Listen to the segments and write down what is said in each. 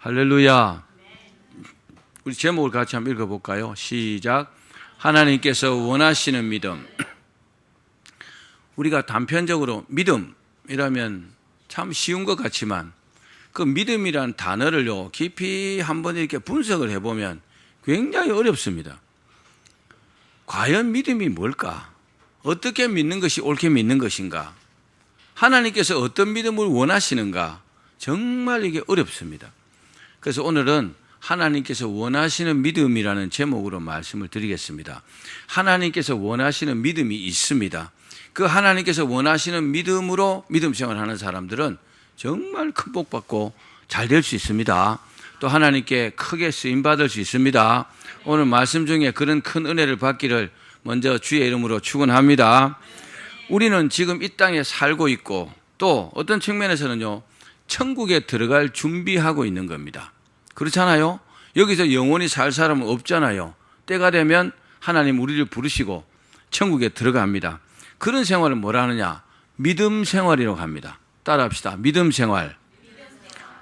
할렐루야. 우리 제목을 같이 한번 읽어볼까요? 시작. 하나님께서 원하시는 믿음. 우리가 단편적으로 믿음이라면 참 쉬운 것 같지만 그 믿음이란 단어를요 깊이 한번 이렇게 분석을 해보면 굉장히 어렵습니다. 과연 믿음이 뭘까? 어떻게 믿는 것이 옳게 믿는 것인가? 하나님께서 어떤 믿음을 원하시는가? 정말 이게 어렵습니다. 그래서 오늘은 하나님께서 원하시는 믿음이라는 제목으로 말씀을 드리겠습니다. 하나님께서 원하시는 믿음이 있습니다. 그 하나님께서 원하시는 믿음으로 믿음 생활하는 사람들은 정말 큰 복 받고 잘 될 수 있습니다. 또 하나님께 크게 쓰임 받을 수 있습니다. 오늘 말씀 중에 그런 큰 은혜를 받기를 먼저 주의 이름으로 축원합니다. 우리는 지금 이 땅에 살고 있고 또 어떤 측면에서는요 천국에 들어갈 준비하고 있는 겁니다. 그렇잖아요. 여기서 영원히 살 사람은 없잖아요. 때가 되면 하나님 우리를 부르시고 천국에 들어갑니다. 그런 생활을 뭐라 하느냐? 믿음 생활이라고 합니다. 따라합시다. 믿음 생활.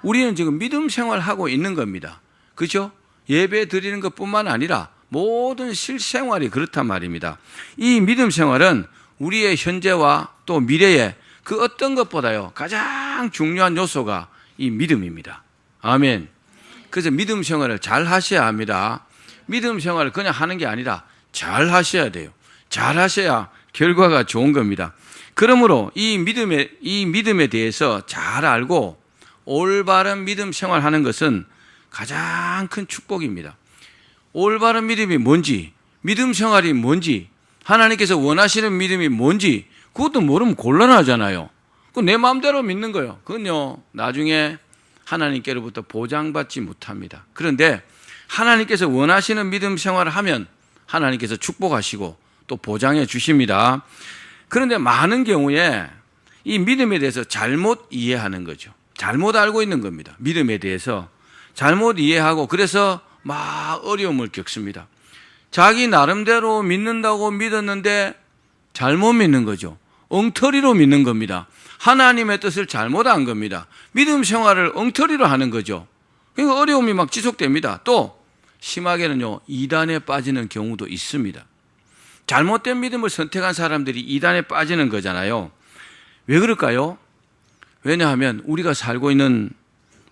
우리는 지금 믿음 생활하고 있는 겁니다. 그렇죠? 예배 드리는 것뿐만 아니라 모든 실생활이 그렇단 말입니다. 이 믿음 생활은 우리의 현재와 또 미래에 그 어떤 것보다요 가장 중요한 요소가 이 믿음입니다. 아멘. 그래서 믿음 생활을 잘 하셔야 합니다. 믿음 생활을 그냥 하는 게 아니라 잘 하셔야 돼요. 잘 하셔야 결과가 좋은 겁니다. 그러므로 이 믿음에 대해서 잘 알고 올바른 믿음 생활하는 것은 가장 큰 축복입니다. 올바른 믿음이 뭔지, 믿음 생활이 뭔지, 하나님께서 원하시는 믿음이 뭔지 그것도 모르면 곤란하잖아요. 내 마음대로 믿는 거예요. 그건요 나중에 하나님께로부터 보장받지 못합니다. 그런데 하나님께서 원하시는 믿음 생활을 하면 하나님께서 축복하시고 또 보장해 주십니다. 그런데 많은 경우에 이 믿음에 대해서 잘못 이해하는 거죠. 잘못 알고 있는 겁니다. 믿음에 대해서 잘못 이해하고 그래서 막 어려움을 겪습니다. 자기 나름대로 믿는다고 믿었는데 잘못 믿는 거죠. 엉터리로 믿는 겁니다. 하나님의 뜻을 잘못한 겁니다. 믿음 생활을 엉터리로 하는 거죠. 그러니까 어려움이 막 지속됩니다. 또 심하게는요 이단에 빠지는 경우도 있습니다. 잘못된 믿음을 선택한 사람들이 이단에 빠지는 거잖아요. 왜 그럴까요? 왜냐하면 우리가 살고 있는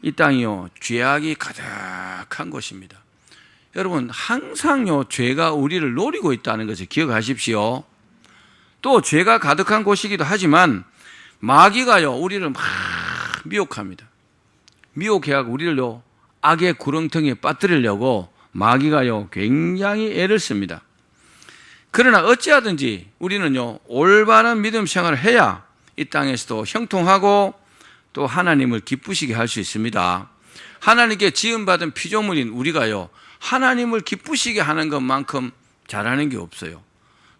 이 땅이요 죄악이 가득한 곳입니다. 여러분 항상요 죄가 우리를 노리고 있다는 것을 기억하십시오. 또 죄가 가득한 곳이기도 하지만 마귀가요 우리를 막 미혹합니다. 미혹해하고 우리를요 악의 구렁텅이에 빠뜨리려고 마귀가요 굉장히 애를 씁니다. 그러나 어찌하든지 우리는요 올바른 믿음 생활을 해야 이 땅에서도 형통하고 또 하나님을 기쁘시게 할 수 있습니다. 하나님께 지음받은 피조물인 우리가요 하나님을 기쁘시게 하는 것만큼 잘하는 게 없어요.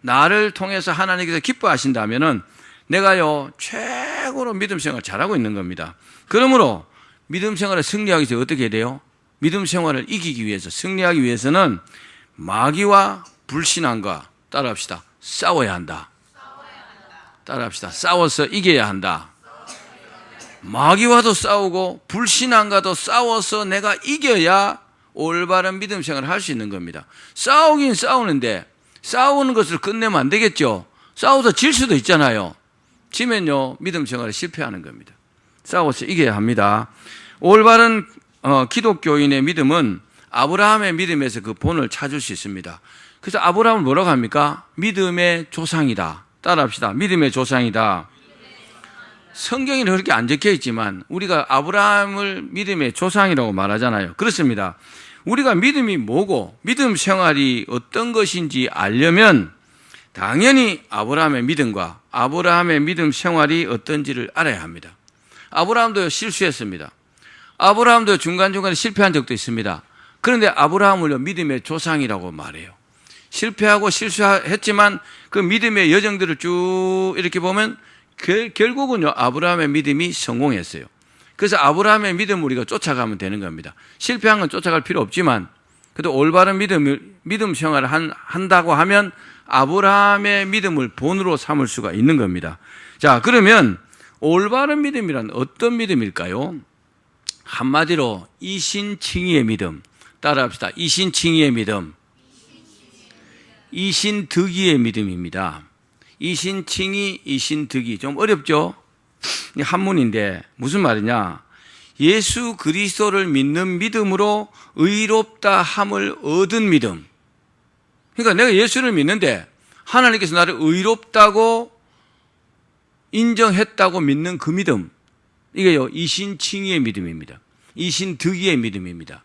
나를 통해서 하나님께서 기뻐하신다면은 내가요 최고로 믿음 생활을 잘하고 있는 겁니다. 그러므로 믿음 생활을 승리하기 위해서 어떻게 해야 돼요? 믿음 생활을 이기기 위해서 승리하기 위해서는 마귀와 불신앙과 따라합시다. 싸워야 한다. 따라합시다. 싸워서 이겨야 한다. 마귀와도 싸우고 불신앙과도 싸워서 내가 이겨야 올바른 믿음 생활을 할 수 있는 겁니다. 싸우긴 싸우는데 싸우는 것을 끝내면 안 되겠죠. 싸워서 질 수도 있잖아요. 지면요 믿음 생활에 실패하는 겁니다. 싸워서 이겨야 합니다. 올바른 기독교인의 믿음은 아브라함의 믿음에서 그 본을 찾을 수 있습니다. 그래서 아브라함을 뭐라고 합니까? 믿음의 조상이다. 따라합시다. 믿음의 조상이다. 성경에는 그렇게 안 적혀 있지만 우리가 아브라함을 믿음의 조상이라고 말하잖아요. 그렇습니다. 우리가 믿음이 뭐고 믿음 생활이 어떤 것인지 알려면 당연히 아브라함의 믿음과 아브라함의 믿음 생활이 어떤지를 알아야 합니다. 아브라함도 실수했습니다. 아브라함도 중간중간에 실패한 적도 있습니다. 그런데 아브라함을 믿음의 조상이라고 말해요. 실패하고 실수했지만 그 믿음의 여정들을 쭉 이렇게 보면 결국은요 아브라함의 믿음이 성공했어요. 그래서 아브라함의 믿음을 우리가 쫓아가면 되는 겁니다. 실패한 건 쫓아갈 필요 없지만 그래도 올바른 믿음 생활을 한다고 하면 아브라함의 믿음을 본으로 삼을 수가 있는 겁니다. 자, 그러면 올바른 믿음이란 어떤 믿음일까요? 한마디로 이신칭의의 믿음. 따라합시다. 이신칭의의 믿음. 이신득의의 믿음입니다. 이신칭의, 이신득의. 좀 어렵죠? 한문인데 무슨 말이냐? 예수 그리스도를 믿는 믿음으로 의롭다 함을 얻은 믿음. 그러니까 내가 예수를 믿는데 하나님께서 나를 의롭다고 인정했다고 믿는 그 믿음. 이게요, 이신칭의의 믿음입니다. 이신득의의 믿음입니다.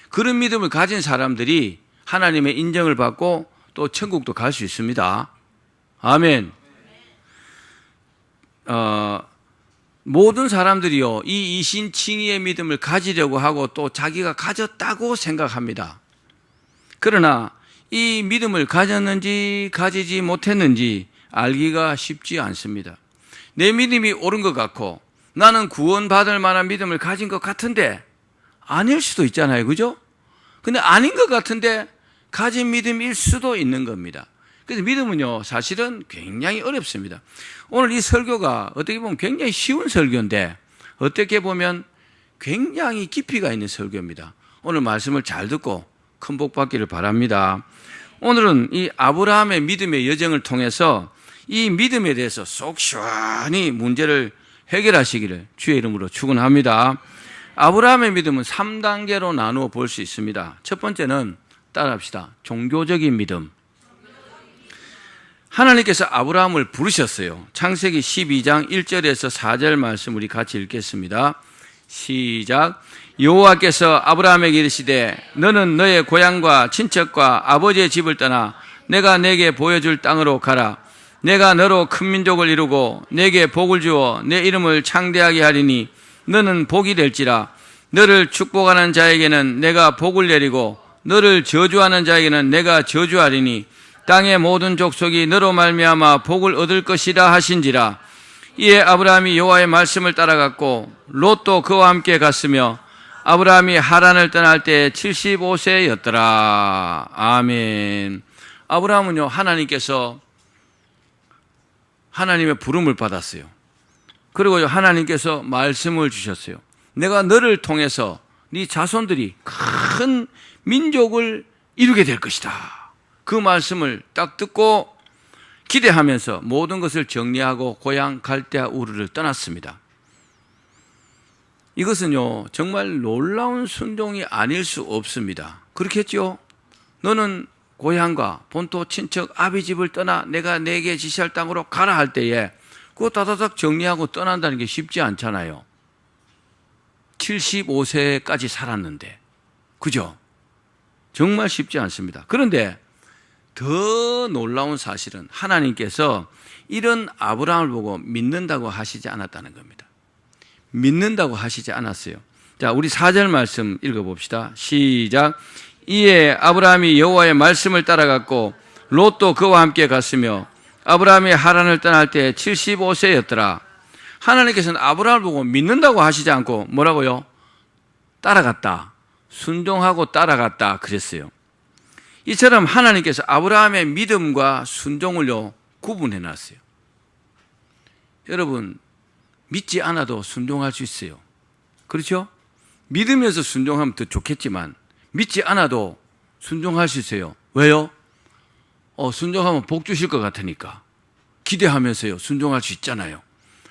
그런 믿음을 가진 사람들이 하나님의 인정을 받고 또 천국도 갈 수 있습니다. 아멘. 모든 사람들이요, 이 이신칭의의 믿음을 가지려고 하고 또 자기가 가졌다고 생각합니다. 그러나 이 믿음을 가졌는지 가지지 못했는지 알기가 쉽지 않습니다. 내 믿음이 옳은 것 같고 나는 구원받을 만한 믿음을 가진 것 같은데 아닐 수도 있잖아요. 그죠? 근데 아닌 것 같은데 가진 믿음일 수도 있는 겁니다. 그래서 믿음은요, 사실은 굉장히 어렵습니다. 오늘 이 설교가 어떻게 보면 굉장히 쉬운 설교인데 어떻게 보면 굉장히 깊이가 있는 설교입니다. 오늘 말씀을 잘 듣고 큰 복 받기를 바랍니다. 오늘은 이 아브라함의 믿음의 여정을 통해서 이 믿음에 대해서 속 시원히 문제를 해결하시기를 주의 이름으로 축원합니다. 아브라함의 믿음은 3단계로 나누어 볼 수 있습니다. 첫 번째는 따라합시다. 종교적인 믿음. 하나님께서 아브라함을 부르셨어요. 창세기 12장 1절에서 4절 말씀 우리 같이 읽겠습니다. 시작. 여호와께서 아브라함에게 이르시되 너는 너의 고향과 친척과 아버지의 집을 떠나 내가 내게 보여줄 땅으로 가라. 내가 너로 큰 민족을 이루고 내게 복을 주어 내 이름을 창대하게 하리니 너는 복이 될지라. 너를 축복하는 자에게는 내가 복을 내리고 너를 저주하는 자에게는 내가 저주하리니 땅의 모든 족속이 너로 말미암아 복을 얻을 것이라 하신지라. 이에 아브라함이 여호와의 말씀을 따라갔고 롯도 그와 함께 갔으며 아브라함이 하란을 떠날 때 75세였더라. 아멘. 아브라함은요, 하나님께서 하나님의 부름을 받았어요. 그리고 하나님께서 말씀을 주셨어요. 내가 너를 통해서 네 자손들이 큰 민족을 이루게 될 것이다. 그 말씀을 딱 듣고 기대하면서 모든 것을 정리하고 고향 갈대아 우르를 떠났습니다. 이것은요, 정말 놀라운 순종이 아닐 수 없습니다. 그렇겠죠? 너는 고향과 본토 친척 아비 집을 떠나 내가 내게 지시할 땅으로 가라 할 때에 그거 다다닥 정리하고 떠난다는 게 쉽지 않잖아요. 75세까지 살았는데. 그죠? 정말 쉽지 않습니다. 그런데 더 놀라운 사실은 하나님께서 이런 아브라함을 보고 믿는다고 하시지 않았다는 겁니다. 믿는다고 하시지 않았어요. 자, 우리 4절 말씀 읽어봅시다. 시작. 이에 아브라함이 여호와의 말씀을 따라갔고 롯도 그와 함께 갔으며 아브라함이 하란을 떠날 때 75세였더라. 하나님께서는 아브라함을 보고 믿는다고 하시지 않고 뭐라고요? 따라갔다. 순종하고 따라갔다 그랬어요. 이처럼 하나님께서 아브라함의 믿음과 순종을요 구분해 놨어요. 여러분, 믿지 않아도 순종할 수 있어요. 그렇죠? 믿으면서 순종하면 더 좋겠지만 믿지 않아도 순종할 수 있어요. 왜요? 순종하면 복 주실 것 같으니까 기대하면서요 순종할 수 있잖아요.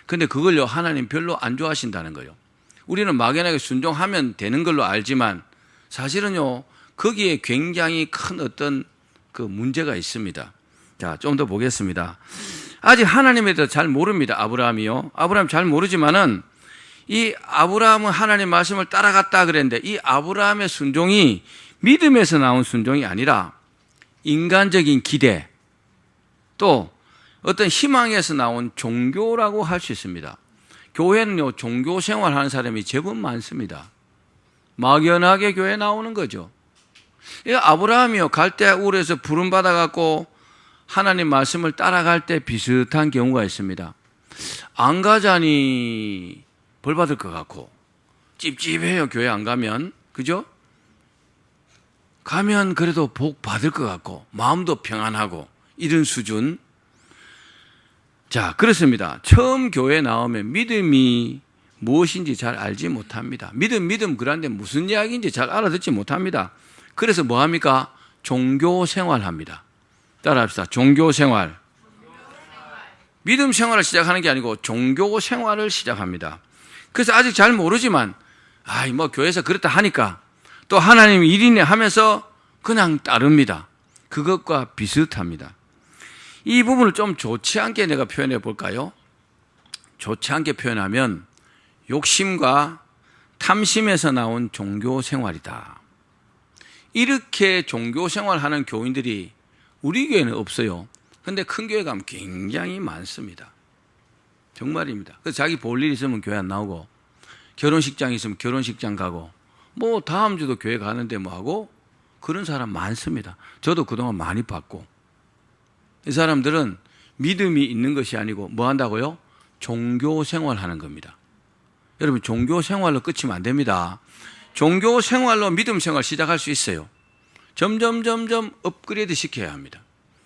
근데 그걸요 하나님 별로 안 좋아하신다는 거예요. 우리는 막연하게 순종하면 되는 걸로 알지만 사실은요 거기에 굉장히 큰 어떤 그 문제가 있습니다. 자, 좀 더 보겠습니다. 아직 하나님에 대해서 잘 모릅니다. 아브라함이요. 아브라함 잘 모르지만은 이 아브라함은 하나님 말씀을 따라갔다 그랬는데 이 아브라함의 순종이 믿음에서 나온 순종이 아니라 인간적인 기대 또 어떤 희망에서 나온 종교라고 할 수 있습니다. 교회는요 종교 생활하는 사람이 제법 많습니다. 막연하게 교회 나오는 거죠. 이 아브라함이요 갈대아 우르에서 부름 받아갖고 하나님 말씀을 따라갈 때 비슷한 경우가 있습니다. 안 가자니 벌 받을 것 같고 찝찝해요. 교회 안 가면. 그죠? 가면 그래도 복 받을 것 같고 마음도 평안하고 이런 수준. 자, 그렇습니다. 처음 교회 나오면 믿음이 무엇인지 잘 알지 못합니다. 믿음 그런데 무슨 이야기인지 잘 알아듣지 못합니다. 그래서 뭐 합니까? 종교 생활합니다. 따라합시다. 종교 생활. 믿음 생활을 시작하는 게 아니고 종교 생활을 시작합니다. 그래서 아직 잘 모르지만 뭐 교회에서 그렇다 하니까 또 하나님 일이네 하면서 그냥 따릅니다. 그것과 비슷합니다. 이 부분을 좀 좋지 않게 내가 표현해 볼까요? 좋지 않게 표현하면 욕심과 탐심에서 나온 종교 생활이다. 이렇게 종교 생활하는 교인들이 우리 교회는 없어요. 근데 큰 교회 가면 굉장히 많습니다. 정말입니다. 그래서 자기 볼 일 있으면 교회 안 나오고, 결혼식장 있으면 결혼식장 가고, 뭐 다음 주도 교회 가는데 뭐 하고, 그런 사람 많습니다. 저도 그동안 많이 봤고. 이 사람들은 믿음이 있는 것이 아니고 뭐 한다고요? 종교 생활하는 겁니다. 여러분, 종교 생활로 끝이면 안 됩니다. 종교 생활로 믿음 생활 시작할 수 있어요. 점점 업그레이드 시켜야 합니다.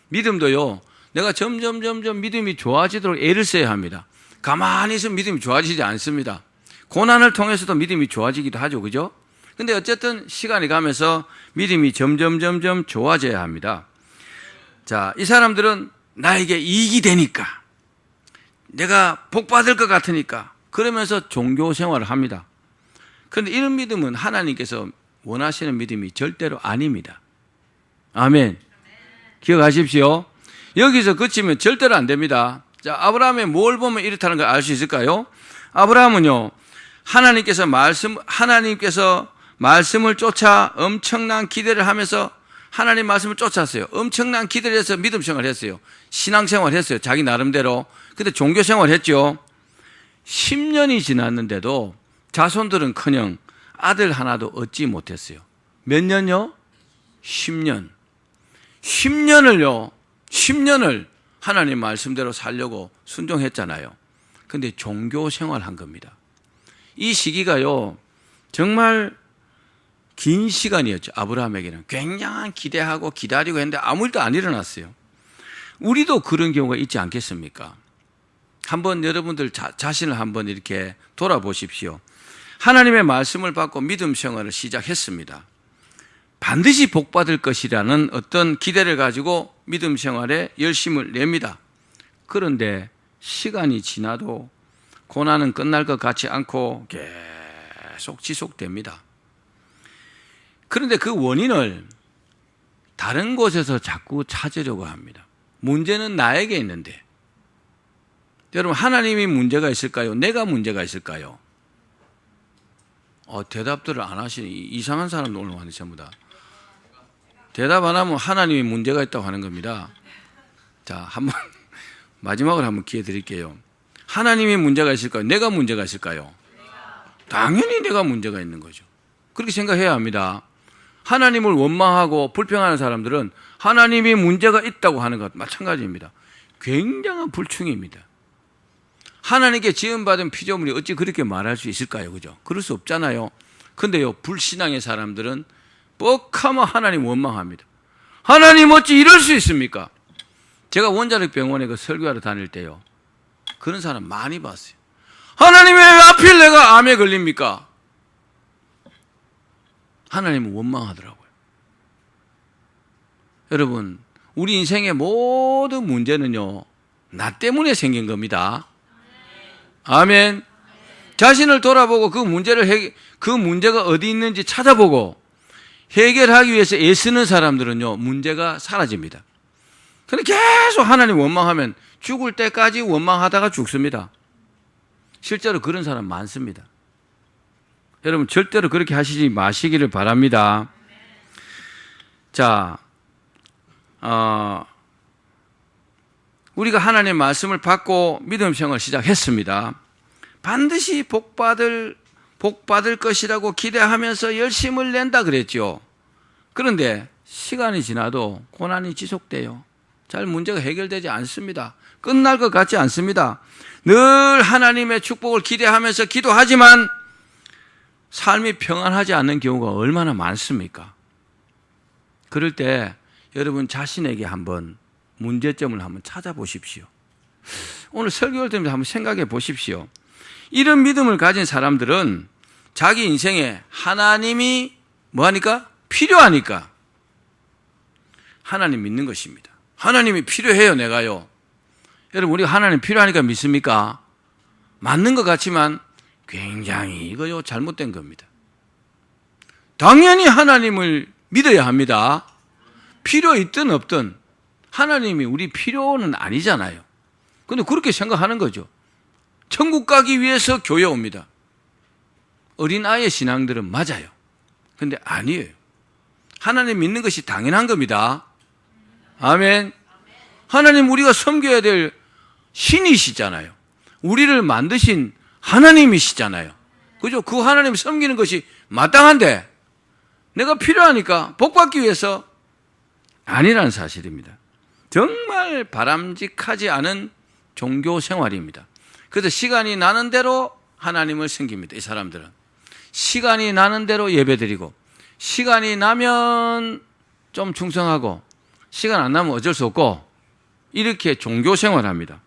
믿음도요, 내가 점점 믿음이 좋아지도록 애를 써야 합니다. 가만히 있으면 믿음이 좋아지지 않습니다. 고난을 통해서도 믿음이 좋아지기도 하죠. 그죠? 근데 어쨌든 시간이 가면서 믿음이 점점 좋아져야 합니다. 자, 이 사람들은 나에게 이익이 되니까, 내가 복 받을 것 같으니까, 그러면서 종교 생활을 합니다. 그런데 이런 믿음은 하나님께서 원하시는 믿음이 절대로 아닙니다. 아멘. 기억하십시오. 여기서 그치면 절대로 안 됩니다. 자, 아브라함의 뭘 보면 이렇다는 걸 알 수 있을까요? 아브라함은요, 하나님께서 말씀을 쫓아 엄청난 기대를 하면서 하나님 말씀을 쫓았어요. 엄청난 기대를 해서 믿음 생활을 했어요. 신앙생활을 했어요. 자기 나름대로. 근데 종교생활을 했죠. 10년이 지났는데도 자손들은커녕 아들 하나도 얻지 못했어요. 몇 년요? 10년. 10년을 하나님 말씀대로 살려고 순종했잖아요. 근데 종교생활한 겁니다. 이 시기가요, 정말 긴 시간이었죠. 아브라함에게는 굉장한 기대하고 기다리고 했는데 아무 일도 안 일어났어요. 우리도 그런 경우가 있지 않겠습니까? 한번 여러분들 자신을 한번 이렇게 돌아보십시오. 하나님의 말씀을 받고 믿음 생활을 시작했습니다. 반드시 복받을 것이라는 어떤 기대를 가지고 믿음 생활에 열심을 냅니다. 그런데 시간이 지나도 고난은 끝날 것 같지 않고 계속 지속됩니다. 그런데 그 원인을 다른 곳에서 자꾸 찾으려고 합니다. 문제는 나에게 있는데, 여러분, 하나님이 문제가 있을까요? 내가 문제가 있을까요? 대답들을 안 하시니 이상한 사람도 오늘 왔네. 전부 다 대답 안 하면 하나님이 문제가 있다고 하는 겁니다. 자, 한번 마지막으로 한번 기회 드릴게요. 하나님이 문제가 있을까요? 내가 문제가 있을까요? 당연히 내가 문제가 있는 거죠. 그렇게 생각해야 합니다. 하나님을 원망하고 불평하는 사람들은 하나님이 문제가 있다고 하는 것 마찬가지입니다. 굉장한 불충입니다. 하나님께 지음받은 피조물이 어찌 그렇게 말할 수 있을까요? 그죠? 그럴 수 없잖아요. 근데요, 불신앙의 사람들은 뻑하면 하나님 원망합니다. 하나님 어찌 이럴 수 있습니까? 제가 원자력 병원에 그 설교하러 다닐 때요, 그런 사람 많이 봤어요. 하나님 왜 하필 내가 암에 걸립니까? 하나님은 원망하더라고요. 여러분, 우리 인생의 모든 문제는요, 나 때문에 생긴 겁니다. 아멘. 자신을 돌아보고 그 문제가 어디 있는지 찾아보고 해결하기 위해서 애쓰는 사람들은요, 문제가 사라집니다. 근데 계속 하나님 원망하면 죽을 때까지 원망하다가 죽습니다. 실제로 그런 사람 많습니다. 여러분, 절대로 그렇게 하시지 마시기를 바랍니다. 자, 우리가 하나님의 말씀을 받고 믿음 생활을 시작했습니다. 반드시 복받을 것이라고 기대하면서 열심을 낸다 그랬죠. 그런데 시간이 지나도 고난이 지속돼요. 잘 문제가 해결되지 않습니다. 끝날 것 같지 않습니다. 늘 하나님의 축복을 기대하면서 기도하지만 삶이 평안하지 않는 경우가 얼마나 많습니까? 그럴 때 여러분 자신에게 한번 문제점을 한번 찾아보십시오. 오늘 설교를 들으면서 한번 생각해 보십시오. 이런 믿음을 가진 사람들은 자기 인생에 하나님이 뭐하니까? 필요하니까 하나님 믿는 것입니다. 하나님이 필요해요, 내가요. 여러분, 우리가 하나님 필요하니까 믿습니까? 맞는 것 같지만 굉장히 이거요 잘못된 겁니다. 당연히 하나님을 믿어야 합니다. 필요 있든 없든 하나님이 우리 필요는 아니잖아요. 근데 그렇게 생각하는 거죠. 천국 가기 위해서 교회 옵니다. 어린아이의 신앙들은 맞아요. 근데 아니에요. 하나님 믿는 것이 당연한 겁니다. 아멘. 하나님 우리가 섬겨야 될 신이시잖아요. 우리를 만드신 하나님이시잖아요. 그죠? 그 하나님 섬기는 것이 마땅한데 내가 필요하니까 복받기 위해서 아니라는 사실입니다. 정말 바람직하지 않은 종교 생활입니다. 그래서 시간이 나는 대로 하나님을 섬깁니다. 이 사람들은 시간이 나는 대로 예배드리고 시간이 나면 좀 충성하고 시간 안 나면 어쩔 수 없고 이렇게 종교 생활합니다.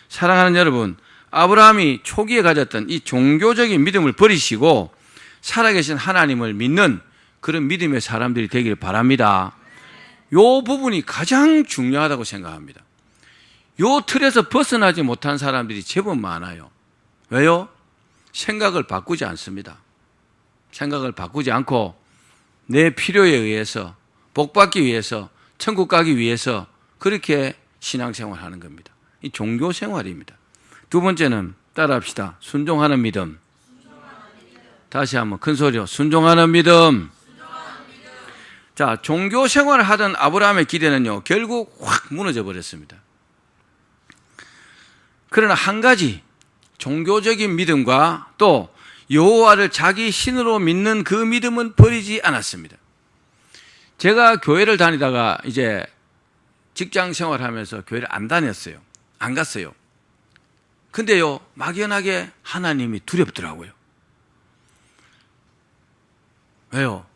사랑하는 여러분, 아브라함이 초기에 가졌던 이 종교적인 믿음을 버리시고 살아계신 하나님을 믿는 그런 믿음의 사람들이 되기를 바랍니다. 이 부분이 가장 중요하다고 생각합니다. 이 틀에서 벗어나지 못한 사람들이 제법 많아요. 왜요? 생각을 바꾸지 않습니다. 생각을 바꾸지 않고 내 필요에 의해서 복받기 위해서 천국 가기 위해서 그렇게 신앙생활하는 겁니다. 이 종교생활입니다. 두 번째는 따라합시다. 순종하는 믿음. 다시 한번 큰 소리로 순종하는 믿음. 자, 종교생활을 하던 아브라함의 기대는요 결국 확 무너져 버렸습니다. 그러나 한 가지 종교적인 믿음과 또 여호와를 자기 신으로 믿는 그 믿음은 버리지 않았습니다. 제가 교회를 다니다가 이제 직장 생활하면서 교회를 안 다녔어요. 안 갔어요. 근데요 막연하게 하나님이 두렵더라고요. 왜요?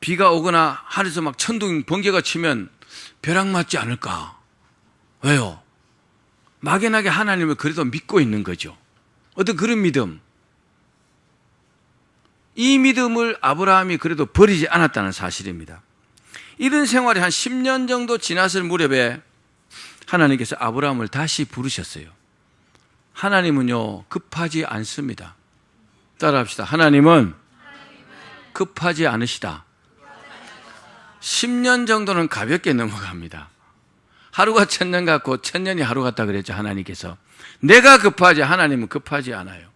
비가 오거나 하늘에서 막 천둥 번개가 치면 벼락 맞지 않을까? 왜요? 막연하게 하나님을 그래도 믿고 있는 거죠. 어떤 그런 믿음. 이 믿음을 아브라함이 그래도 버리지 않았다는 사실입니다. 이런 생활이 한 10년 정도 지났을 무렵에 하나님께서 아브라함을 다시 부르셨어요. 하나님은요 급하지 않습니다. 따라합시다. 하나님은 급하지 않으시다. 10년 정도는 가볍게 넘어갑니다. 하루가 천년 같고 천년이 하루 같다 그랬죠. 하나님께서. 내가 급하지 하나님은 급하지 않아요.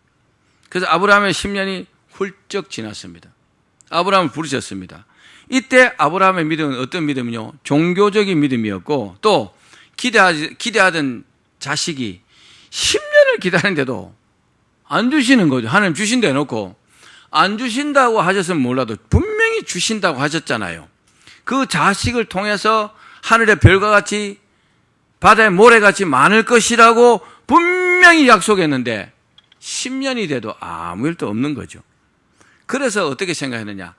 그래서 아브라함의 10년이 훌쩍 지났습니다. 아브라함을 부르셨습니다. 이때 아브라함의 믿음은 어떤 믿음이요? 종교적인 믿음이었고 또 기대하던 자식이 10년을 기다리는데도 안 주시는 거죠. 하나님 주신다 해놓고 안 주신다고 하셨으면 몰라도 분명히 주신다고 하셨잖아요. 그 자식을 통해서 하늘의 별과 같이 바다의 모래같이 많을 것이라고 분명히 약속했는데 10년이 돼도 아무 일도 없는 거죠. 그래서 어떻게 생각했느냐?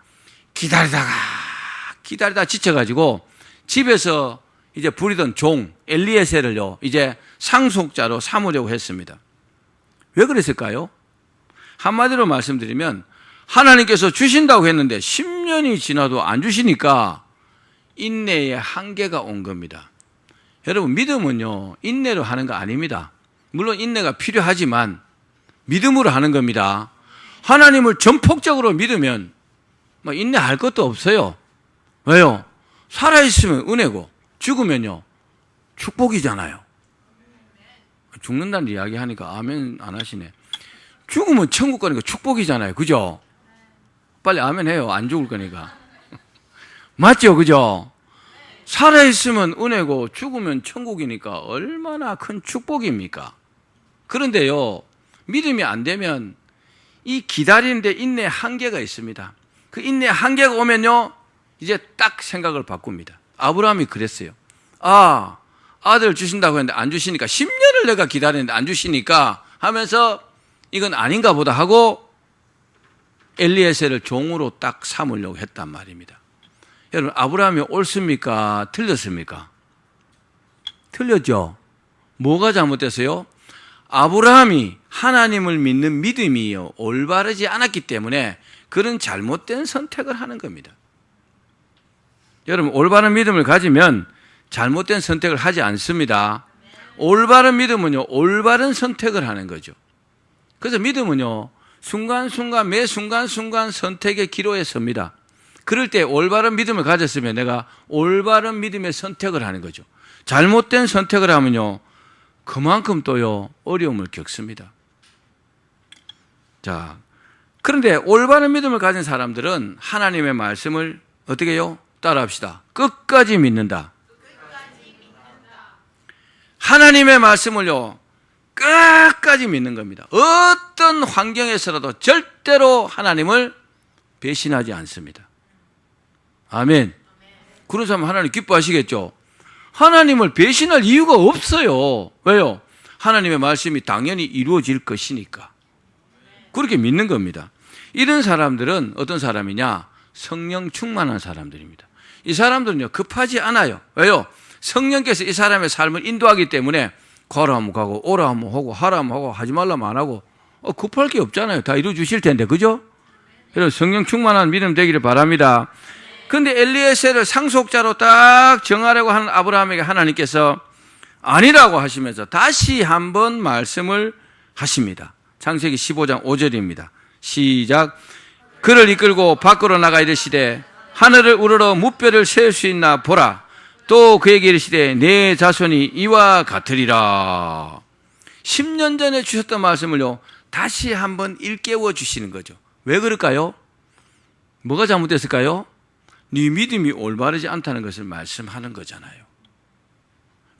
기다리다 지쳐가지고 집에서 이제 부리던 종 엘리에셀을요 이제 상속자로 삼으려고 했습니다. 왜 그랬을까요? 한마디로 말씀드리면 하나님께서 주신다고 했는데 10년이 지나도 안 주시니까 인내의 한계가 온 겁니다. 여러분 믿음은요 인내로 하는 거 아닙니다. 물론 인내가 필요하지만 믿음으로 하는 겁니다. 하나님을 전폭적으로 믿으면 인내할 것도 없어요. 왜요? 살아있으면 은혜고 죽으면요 축복이잖아요. 죽는다는 이야기 하니까 아멘 안 하시네. 죽으면 천국 가니까 축복이잖아요. 그죠? 빨리 아멘 해요. 안 죽을 거니까. 맞죠? 그죠? 살아있으면 은혜고 죽으면 천국이니까 얼마나 큰 축복입니까? 그런데요 믿음이 안 되면 이 기다리는데 인내의 한계가 있습니다. 그 인내의 한계가 오면요 이제 딱 생각을 바꿉니다. 아브라함이 그랬어요. 아들 주신다고 했는데 안 주시니까 10년을 내가 기다리는데 안 주시니까 하면서 이건 아닌가 보다 하고 엘리에셀을 종으로 딱 삼으려고 했단 말입니다. 여러분 아브라함이 옳습니까? 틀렸습니까? 틀렸죠. 뭐가 잘못됐어요? 아브라함이 하나님을 믿는 믿음이요 올바르지 않았기 때문에 그런 잘못된 선택을 하는 겁니다. 여러분, 올바른 믿음을 가지면 잘못된 선택을 하지 않습니다. 올바른 믿음은요, 올바른 선택을 하는 거죠. 그래서 믿음은요, 순간순간, 매 순간순간 선택의 기로에 섭니다. 그럴 때 올바른 믿음을 가졌으면 내가 올바른 믿음의 선택을 하는 거죠. 잘못된 선택을 하면요, 그만큼 또요, 어려움을 겪습니다. 자, 그런데 올바른 믿음을 가진 사람들은 하나님의 말씀을 어떻게 해요? 따라합시다. 끝까지 믿는다. 하나님의 말씀을요, 끝까지 믿는 겁니다. 어떤 환경에서라도 절대로 하나님을 배신하지 않습니다. 아멘. 그런 사람 하나님 기뻐하시겠죠? 하나님을 배신할 이유가 없어요. 왜요? 하나님의 말씀이 당연히 이루어질 것이니까. 그렇게 믿는 겁니다. 이런 사람들은 어떤 사람이냐? 성령 충만한 사람들입니다. 이 사람들은요, 급하지 않아요. 왜요? 성령께서 이 사람의 삶을 인도하기 때문에 가라 하면 가고 오라 하면 하고 하라 하면 하고 하지 말라면 안 하고 급할 게 없잖아요. 다 이루어 주실 텐데, 그죠? 그래서 성령 충만한 믿음 되기를 바랍니다. 그런데 엘리에셀을 상속자로 딱 정하려고 하는 아브라함에게 하나님께서 아니라고 하시면서 다시 한번 말씀을 하십니다. 창세기 15장 5절입니다. 시작. 그를 이끌고 밖으로 나가 이르시되 하늘을 우러러 무뼈를 세울 수 있나 보라. 또 그에게 이르시되 내 자손이 이와 같으리라. 10년 전에 주셨던 말씀을요, 다시 한번 일깨워 주시는 거죠. 왜 그럴까요? 뭐가 잘못됐을까요? 네 믿음이 올바르지 않다는 것을 말씀하는 거잖아요.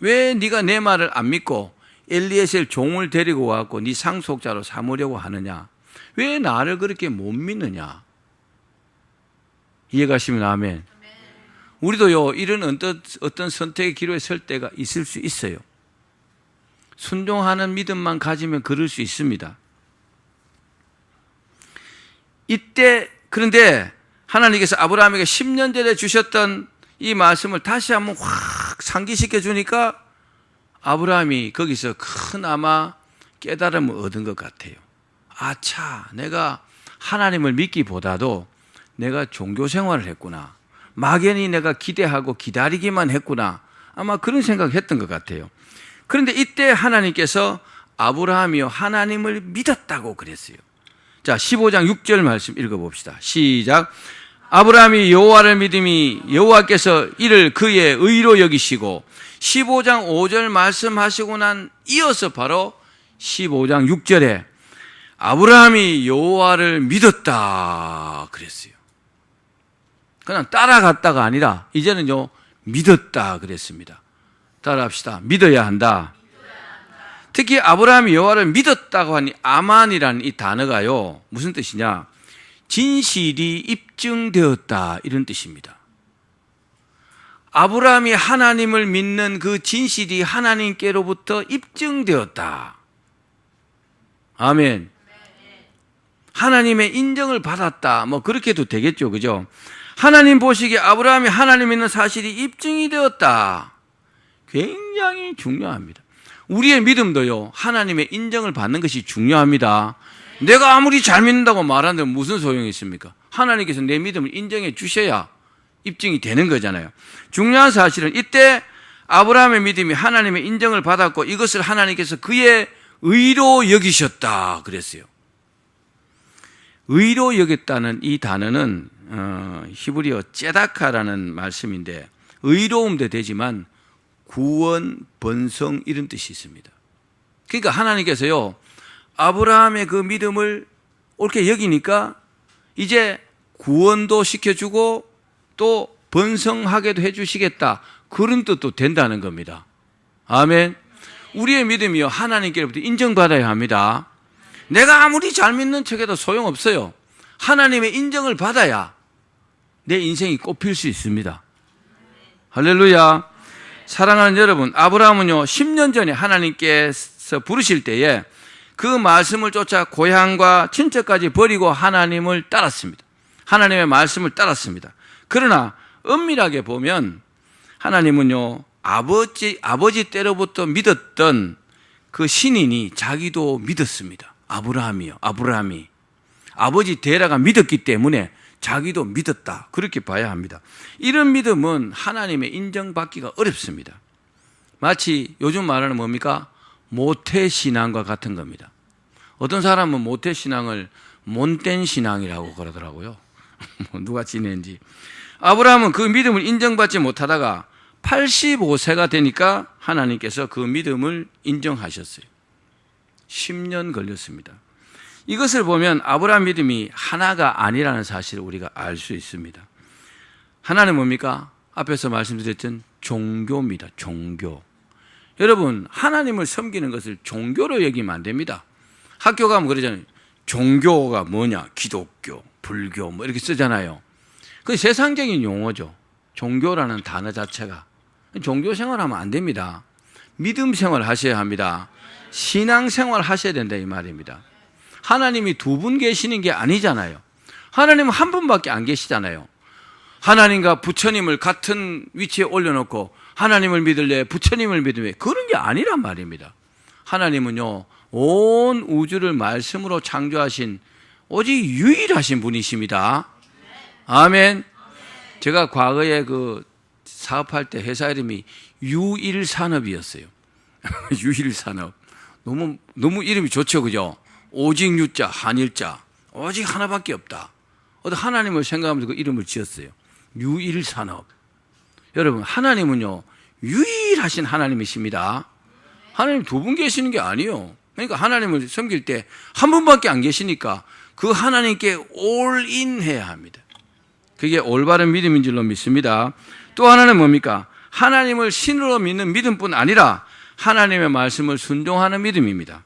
왜 네가 내 말을 안 믿고 엘리에셀 종을 데리고 와서 네 상속자로 삼으려고 하느냐? 왜 나를 그렇게 못 믿느냐? 이해가시면 아멘. 우리도요, 이런 어떤 선택의 기로에 설 때가 있을 수 있어요. 순종하는 믿음만 가지면 그럴 수 있습니다. 이때, 그런데 하나님께서 아브라함에게 10년 전에 주셨던 이 말씀을 다시 한번 확 상기시켜 주니까 아브라함이 거기서 큰 아마 깨달음을 얻은 것 같아요. 아차, 내가 하나님을 믿기보다도 내가 종교 생활을 했구나. 막연히 내가 기대하고 기다리기만 했구나. 아마 그런 생각을 했던 것 같아요. 그런데 이때 하나님께서 아브라함이요, 하나님을 믿었다고 그랬어요. 자, 15장 6절 말씀 읽어봅시다. 시작. 아브라함이 여호와를 믿음이 여호와께서 이를 그의 의로 여기시고 15장 5절 말씀하시고 난 이어서 바로 15장 6절에 아브라함이 여호와를 믿었다 그랬어요. 그냥 따라갔다가 아니라 이제는요, 믿었다 그랬습니다. 따라합시다. 믿어야 한다. 특히 아브라함이 여호와를 믿었다고 하니 아만이라는 이 단어가요, 무슨 뜻이냐? 진실이 입증되었다, 이런 뜻입니다. 아브라함이 하나님을 믿는 그 진실이 하나님께로부터 입증되었다. 아멘. 하나님의 인정을 받았다. 뭐 그렇게도 되겠죠, 그죠? 하나님 보시기에 아브라함이 하나님 믿는 사실이 입증이 되었다. 굉장히 중요합니다. 우리의 믿음도요, 하나님의 인정을 받는 것이 중요합니다. 내가 아무리 잘 믿는다고 말하는데 무슨 소용이 있습니까? 하나님께서 내 믿음을 인정해 주셔야 입증이 되는 거잖아요. 중요한 사실은 이때 아브라함의 믿음이 하나님의 인정을 받았고 이것을 하나님께서 그의 의로 여기셨다 그랬어요. 의로 여겼다는 이 단어는 히브리어 째다카라는 말씀인데 의로움도 되지만 구원, 번성 이런 뜻이 있습니다. 그러니까 하나님께서요, 아브라함의 그 믿음을 옳게 여기니까 이제 구원도 시켜주고 또 번성하게도 해주시겠다, 그런 뜻도 된다는 겁니다. 아멘. 우리의 믿음이요, 하나님께로부터 인정받아야 합니다. 내가 아무리 잘 믿는 척해도 소용없어요. 하나님의 인정을 받아야 내 인생이 꽃필 수 있습니다. 할렐루야. 사랑하는 여러분, 아브라함은요, 10년 전에 하나님께서 부르실 때에 그 말씀을 쫓아 고향과 친척까지 버리고 하나님을 따랐습니다. 하나님의 말씀을 따랐습니다. 그러나 엄밀하게 보면 하나님은요, 아버지 때로부터 믿었던 그 신인이 자기도 믿었습니다. 아브라함이 아버지 데라가 믿었기 때문에 자기도 믿었다, 그렇게 봐야 합니다. 이런 믿음은 하나님의 인정받기가 어렵습니다. 마치 요즘 말하는 뭡니까? 모태신앙과 같은 겁니다. 어떤 사람은 모태신앙을 못된 신앙이라고 그러더라고요. 누가 지낸지. 아브라함은 그 믿음을 인정받지 못하다가 85세가 되니까 하나님께서 그 믿음을 인정하셨어요. 10년 걸렸습니다. 이것을 보면 아브라함 믿음이 하나가 아니라는 사실을 우리가 알 수 있습니다. 하나는 뭡니까? 앞에서 말씀드렸던 종교입니다. 종교. 여러분, 하나님을 섬기는 것을 종교로 여기면 안 됩니다. 학교 가면 그러잖아요. 종교가 뭐냐? 기독교, 불교 뭐 이렇게 쓰잖아요. 그 세상적인 용어죠. 종교라는 단어 자체가. 종교 생활하면 안 됩니다. 믿음 생활 하셔야 합니다. 신앙 생활 하셔야 된다, 이 말입니다. 하나님이 두 분 계시는 게 아니잖아요. 하나님은 한 분밖에 안 계시잖아요. 하나님과 부처님을 같은 위치에 올려놓고 하나님을 믿을래, 부처님을 믿을래, 그런 게 아니란 말입니다. 하나님은요, 온 우주를 말씀으로 창조하신 오직 유일하신 분이십니다. 아멘. 제가 과거에 그 사업할 때 회사 이름이 유일산업이었어요. 유일산업. 너무 이름이 좋죠, 그죠? 오직 유자, 한일자. 오직 하나밖에 없다. 하나님을 생각하면서 그 이름을 지었어요. 유일산업. 여러분, 하나님은요, 유일하신 하나님이십니다. 하나님 두 분 계시는 게 아니에요. 그러니까 하나님을 섬길 때 한 분밖에 안 계시니까 그 하나님께 올인 해야 합니다. 그게 올바른 믿음인 줄로 믿습니다. 또 하나는 뭡니까? 하나님을 신으로 믿는 믿음뿐 아니라 하나님의 말씀을 순종하는 믿음입니다.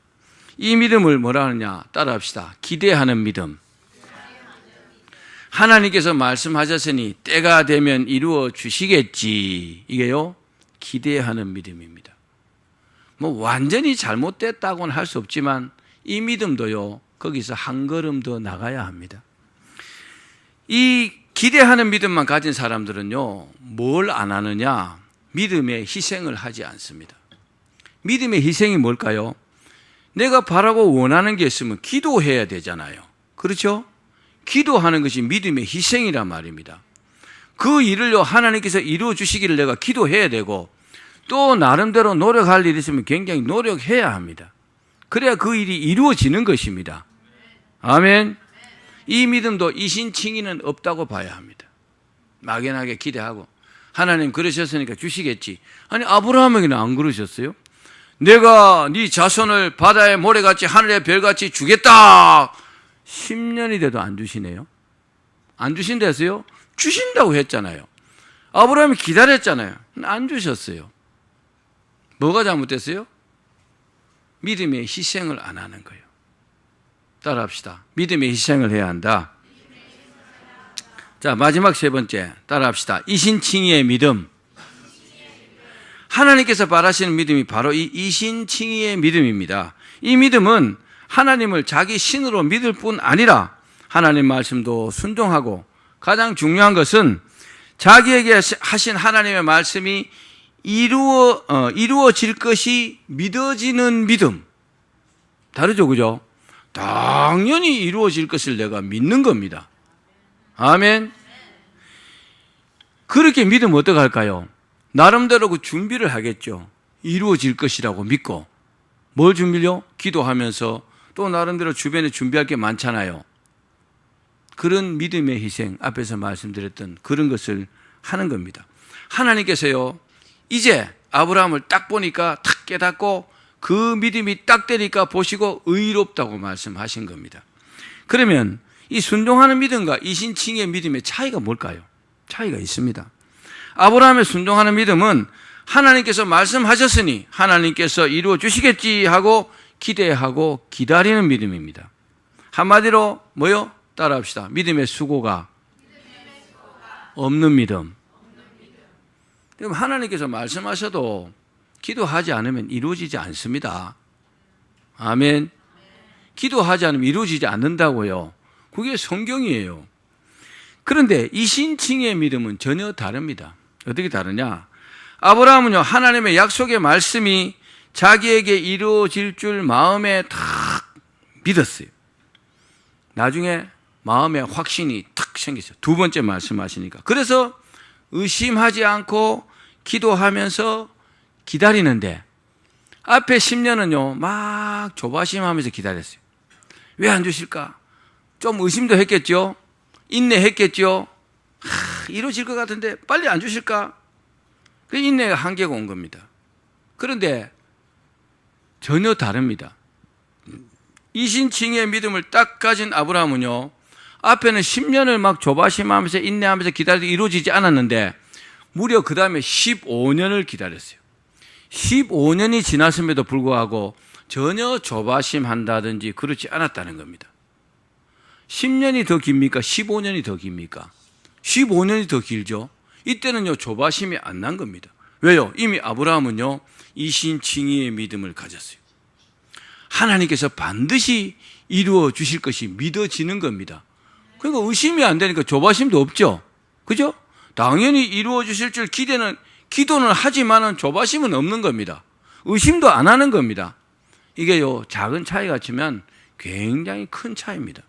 이 믿음을 뭐라 하느냐? 따라합시다. 기대하는 믿음. 하나님께서 말씀하셨으니 때가 되면 이루어 주시겠지. 이게요, 기대하는 믿음입니다. 뭐 완전히 잘못됐다고는 할 수 없지만 이 믿음도요, 거기서 한 걸음 더 나가야 합니다. 이 기대하는 믿음만 가진 사람들은요, 뭘 안 하느냐? 믿음의 희생을 하지 않습니다. 믿음의 희생이 뭘까요? 내가 바라고 원하는 게 있으면 기도해야 되잖아요. 그렇죠? 기도하는 것이 믿음의 희생이란 말입니다. 그 일을요, 하나님께서 이루어 주시기를 내가 기도해야 되고, 또 나름대로 노력할 일이 있으면 굉장히 노력해야 합니다. 그래야 그 일이 이루어지는 것입니다. 아멘. 이 믿음도 이신칭의는 없다고 봐야 합니다. 막연하게 기대하고 하나님 그러셨으니까 주시겠지. 아니, 아브라함에게는 안 그러셨어요? 내가 네 자손을 바다의 모래같이 하늘의 별같이 주겠다. 10년이 돼도 안 주시네요. 안 주신다서요? 주신다고 했잖아요. 아브라함이 기다렸잖아요. 안 주셨어요. 뭐가 잘못됐어요? 믿음의 희생을 안 하는 거예요. 따라합시다. 믿음의 희생을 해야 한다. 자, 마지막 세 번째 따라합시다. 이신칭의의 믿음. 하나님께서 바라시는 믿음이 바로 이 이신칭의의 믿음입니다. 이 믿음은 하나님을 자기 신으로 믿을 뿐 아니라 하나님 말씀도 순종하고, 가장 중요한 것은 자기에게 하신 하나님의 말씀이 이루어질 것이 믿어지는 믿음. 다르죠, 그죠? 당연히 이루어질 것을 내가 믿는 겁니다. 아멘. 그렇게 믿으면 어떡할까요? 나름대로 그 준비를 하겠죠. 이루어질 것이라고 믿고. 뭘 준비요? 기도하면서 또 나름대로 주변에 준비할 게 많잖아요. 그런 믿음의 희생, 앞에서 말씀드렸던 그런 것을 하는 겁니다. 하나님께서요, 이제 아브라함을 딱 보니까 탁 깨닫고 그 믿음이 딱 되니까 보시고 의롭다고 말씀하신 겁니다. 그러면 이 순종하는 믿음과 이신칭의 믿음의 차이가 뭘까요? 차이가 있습니다. 아브라함의 순종하는 믿음은 하나님께서 말씀하셨으니 하나님께서 이루어 주시겠지 하고 기대하고 기다리는 믿음입니다. 한마디로 뭐요? 따라합시다. 믿음의 수고가 없는 믿음. 그럼 하나님께서 말씀하셔도 기도하지 않으면 이루어지지 않습니다. 아멘. 기도하지 않으면 이루어지지 않는다고요. 그게 성경이에요. 그런데 이신칭의 믿음은 전혀 다릅니다. 어떻게 다르냐? 아브라함은요, 하나님의 약속의 말씀이 자기에게 이루어질 줄 마음에 탁 믿었어요. 나중에 마음에 확신이 탁 생겼어요. 두 번째 말씀하시니까. 그래서 의심하지 않고 기도하면서 기다리는데 앞에 10년은요 막 조바심하면서 기다렸어요. 왜 안 주실까? 좀 의심도 했겠죠. 인내했겠죠. 이루어질 것 같은데 빨리 안 주실까? 그 인내가 한계가 온 겁니다. 그런데 전혀 다릅니다. 이신칭의 믿음을 딱 가진 아브라함은요, 앞에는 10년을 막 조바심하면서 인내하면서 기다려도 이루어지지 않았는데 무려 그 다음에 15년을 기다렸어요. 15년이 지났음에도 불구하고 전혀 조바심한다든지 그렇지 않았다는 겁니다. 10년이 더 깁니까? 15년이 더 깁니까? 15년이 더 길죠. 이때는요 조바심이 안 난 겁니다. 왜요? 이미 아브라함은요 이신칭의의 믿음을 가졌어요. 하나님께서 반드시 이루어 주실 것이 믿어지는 겁니다. 그러니까 의심이 안 되니까 조바심도 없죠. 그죠? 당연히 이루어 주실 줄 기도는 하지만은 조바심은 없는 겁니다. 의심도 안 하는 겁니다. 이게요 작은 차이 같지만 굉장히 큰 차이입니다.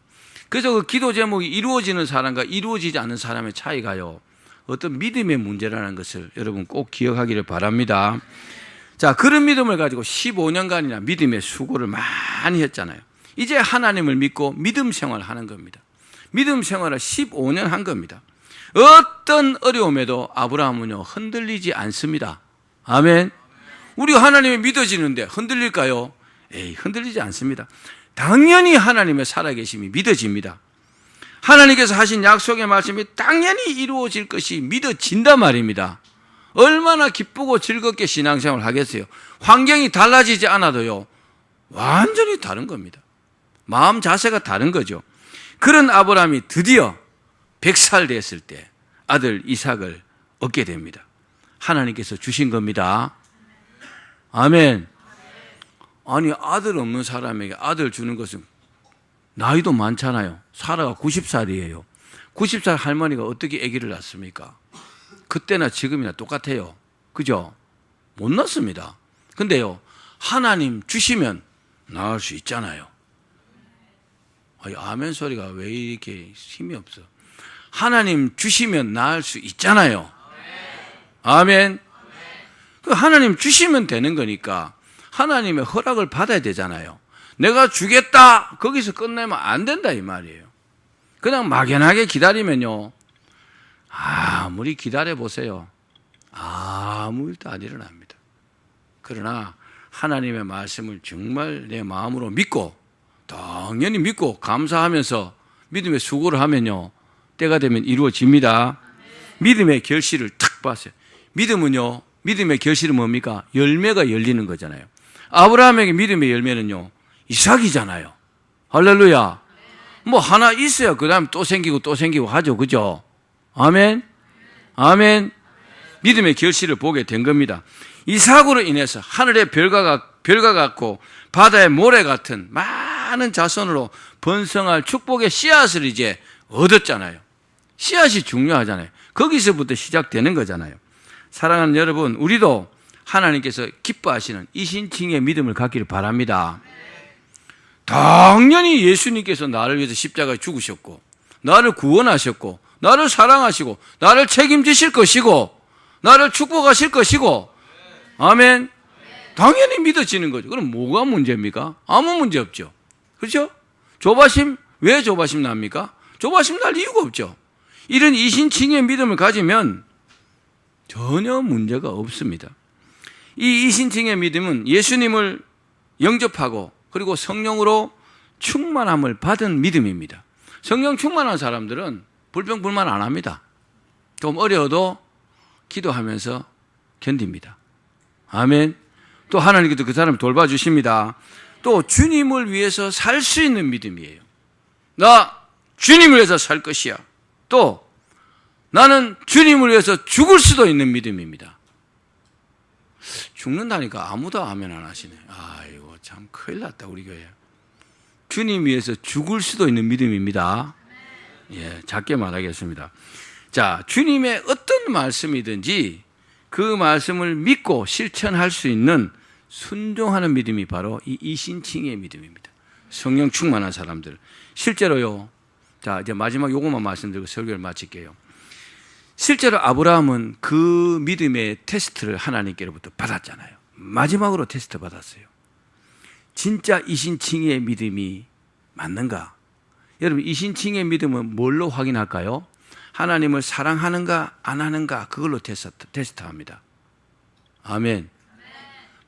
그래서 그 기도 제목이 이루어지는 사람과 이루어지지 않는 사람의 차이가요 어떤 믿음의 문제라는 것을 여러분 꼭 기억하기를 바랍니다. 자, 그런 믿음을 가지고 15년간이나 믿음의 수고를 많이 했잖아요. 이제 하나님을 믿고 믿음 생활을 하는 겁니다. 믿음 생활을 15년 한 겁니다. 어떤 어려움에도 아브라함은요 흔들리지 않습니다. 아멘. 우리가 하나님을 믿어지는데 흔들릴까요? 에이, 흔들리지 않습니다. 당연히 하나님의 살아계심이 믿어집니다. 하나님께서 하신 약속의 말씀이 당연히 이루어질 것이 믿어진단 말입니다. 얼마나 기쁘고 즐겁게 신앙생활을 하겠어요. 환경이 달라지지 않아도요 완전히 다른 겁니다. 마음 자세가 다른 거죠. 그런 아브라함이 드디어 100살 됐을 때 아들 이삭을 얻게 됩니다. 하나님께서 주신 겁니다. 아멘. 아니 아들 없는 사람에게 아들 주는 것은 나이도 많잖아요. 사라가 90살이에요. 90살 할머니가 어떻게 아기를 낳습니까? 그때나 지금이나 똑같아요. 그죠? 못 낳습니다. 근데요 하나님 주시면 낳을 수 있잖아요. 아니, 아멘 소리가 왜 이렇게 힘이 없어? 하나님 주시면 낳을 수 있잖아요. 아멘. 그 하나님 주시면 되는 거니까 하나님의 허락을 받아야 되잖아요. 내가 주겠다 거기서 끝내면 안 된다 이 말이에요. 그냥 막연하게 기다리면요 아무리 기다려보세요 아무 일도 안 일어납니다. 그러나 하나님의 말씀을 정말 내 마음으로 믿고 당연히 믿고 감사하면서 믿음의 수고를 하면요 때가 되면 이루어집니다. 믿음의 결실을 탁 봤어요. 믿음은요 믿음의 결실은 뭡니까? 열매가 열리는 거잖아요. 아브라함에게 믿음의 열매는요 이삭이잖아요. 할렐루야. 뭐 하나 있어야 그 다음에 또 생기고 또 생기고 하죠. 그죠? 아멘. 아멘. 믿음의 결실을 보게 된 겁니다. 이삭으로 인해서 하늘의 별과 같고 바다의 모래 같은 많은 자손으로 번성할 축복의 씨앗을 이제 얻었잖아요. 씨앗이 중요하잖아요. 거기서부터 시작되는 거잖아요. 사랑하는 여러분, 우리도 하나님께서 기뻐하시는 이신칭의 믿음을 갖기를 바랍니다. 당연히 예수님께서 나를 위해서 십자가에 죽으셨고 나를 구원하셨고 나를 사랑하시고 나를 책임지실 것이고 나를 축복하실 것이고 아멘. 당연히 믿어지는 거죠. 그럼 뭐가 문제입니까? 아무 문제 없죠. 그렇죠? 조바심, 왜 조바심 납니까? 조바심 날 이유가 없죠. 이런 이신칭의 믿음을 가지면 전혀 문제가 없습니다. 이 이신칭의 믿음은 예수님을 영접하고 그리고 성령으로 충만함을 받은 믿음입니다. 성령 충만한 사람들은 불평불만 안 합니다. 좀 어려워도 기도하면서 견딥니다. 아멘. 또 하나님께서 그 사람을 돌봐주십니다. 또 주님을 위해서 살 수 있는 믿음이에요. 나 주님을 위해서 살 것이야. 또 나는 주님을 위해서 죽을 수도 있는 믿음입니다. 죽는다니까 아무도 아멘 안 하시네. 아이고 참 큰일 났다 우리 교회. 주님 위해서 죽을 수도 있는 믿음입니다. 예, 작게 말하겠습니다. 자, 주님의 어떤 말씀이든지 그 말씀을 믿고 실천할 수 있는 순종하는 믿음이 바로 이 이신칭의 믿음입니다. 성령 충만한 사람들. 실제로요. 자, 이제 마지막 요것만 말씀드리고 설교를 마칠게요. 실제로 아브라함은 그 믿음의 테스트를 하나님께로부터 받았잖아요. 마지막으로 테스트 받았어요. 진짜 이신칭의 믿음이 맞는가? 여러분, 이신칭의 믿음은 뭘로 확인할까요? 하나님을 사랑하는가 안 하는가 그걸로 테스트합니다. 아멘.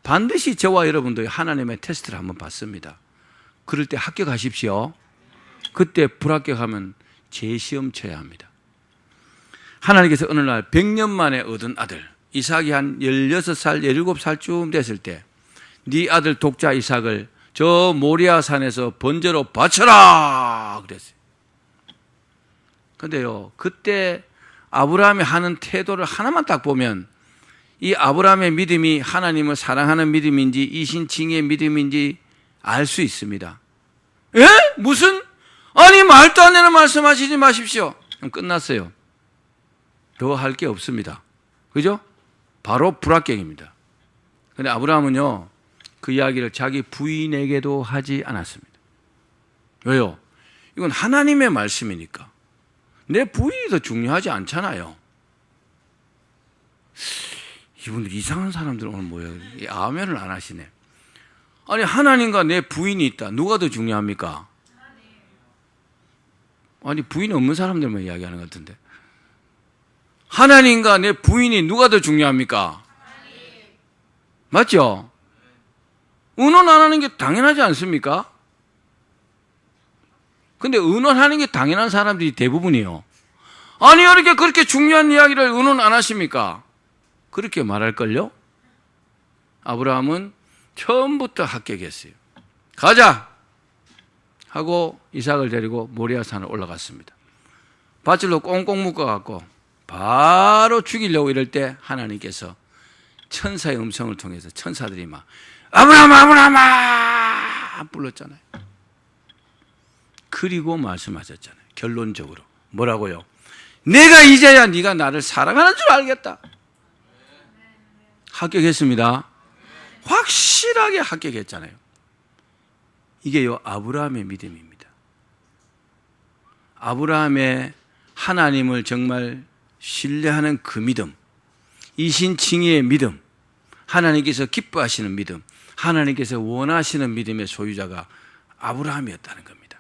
반드시 저와 여러분도 하나님의 테스트를 한번 받습니다. 그럴 때 합격하십시오. 그때 불합격하면 재시험 쳐야 합니다. 하나님께서 어느 날 100년 만에 얻은 아들 이삭이 한 16살, 17살쯤 됐을 때 네 아들 독자 이삭을 저 모리아 산에서 번제로 바쳐라 그랬어요. 근데요, 그때 아브라함이 하는 태도를 하나만 딱 보면 이 아브라함의 믿음이 하나님을 사랑하는 믿음인지 이신칭의 믿음인지 알 수 있습니다. 예? 무슨? 아니, 말도 안 되는 말씀하시지 마십시오. 그럼 끝났어요. 더 할 게 없습니다. 그죠? 바로 불합격입니다. 근데 아브라함은요, 그 이야기를 자기 부인에게도 하지 않았습니다. 왜요? 이건 하나님의 말씀이니까. 내 부인이 더 중요하지 않잖아요. 이분들 이상한 사람들 오늘 뭐예요? 아멘을 안 하시네. 아니, 하나님과 내 부인이 있다. 누가 더 중요합니까? 아니, 부인 없는 사람들만 이야기하는 것 같은데. 하나님과 내 부인이 누가 더 중요합니까? 맞죠? 의논 안 하는 게 당연하지 않습니까? 근데 의논하는 게 당연한 사람들이 대부분이에요. 아니, 이렇게 그렇게 중요한 이야기를 의논 안 하십니까? 그렇게 말할걸요? 아브라함은 처음부터 합격했어요. 가자! 하고 이삭을 데리고 모리아 산을 올라갔습니다. 밧줄로 꽁꽁 묶어갖고 바로 죽이려고 이럴 때 하나님께서 천사의 음성을 통해서 천사들이 막 아브라함 아브라함아 불렀잖아요. 그리고 말씀하셨잖아요. 결론적으로 뭐라고요? 내가 이제야 네가 나를 사랑하는 줄 알겠다. 합격했습니다. 확실하게 합격했잖아요. 이게요, 아브라함의 믿음입니다. 아브라함의 하나님을 정말 신뢰하는 그 믿음, 이신칭의의 믿음, 하나님께서 기뻐하시는 믿음, 하나님께서 원하시는 믿음의 소유자가 아브라함이었다는 겁니다.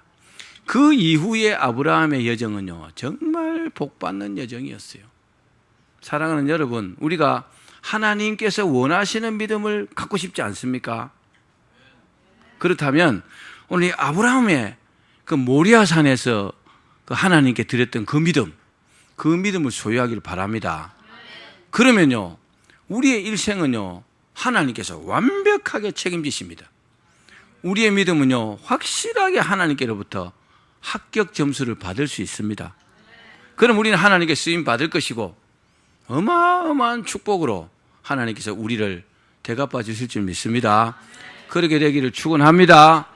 그 이후에 아브라함의 여정은요, 정말 복받는 여정이었어요. 사랑하는 여러분, 우리가 하나님께서 원하시는 믿음을 갖고 싶지 않습니까? 그렇다면 오늘 이 아브라함의 그 모리아 산에서 그 하나님께 드렸던 그 믿음을 소유하기를 바랍니다. 그러면요, 우리의 일생은요, 하나님께서 완벽하게 책임지십니다. 우리의 믿음은요, 확실하게 하나님께로부터 합격 점수를 받을 수 있습니다. 그럼 우리는 하나님께 쓰임 받을 것이고 어마어마한 축복으로 하나님께서 우리를 대갚아 주실 줄 믿습니다. 그렇게 되기를 축원합니다.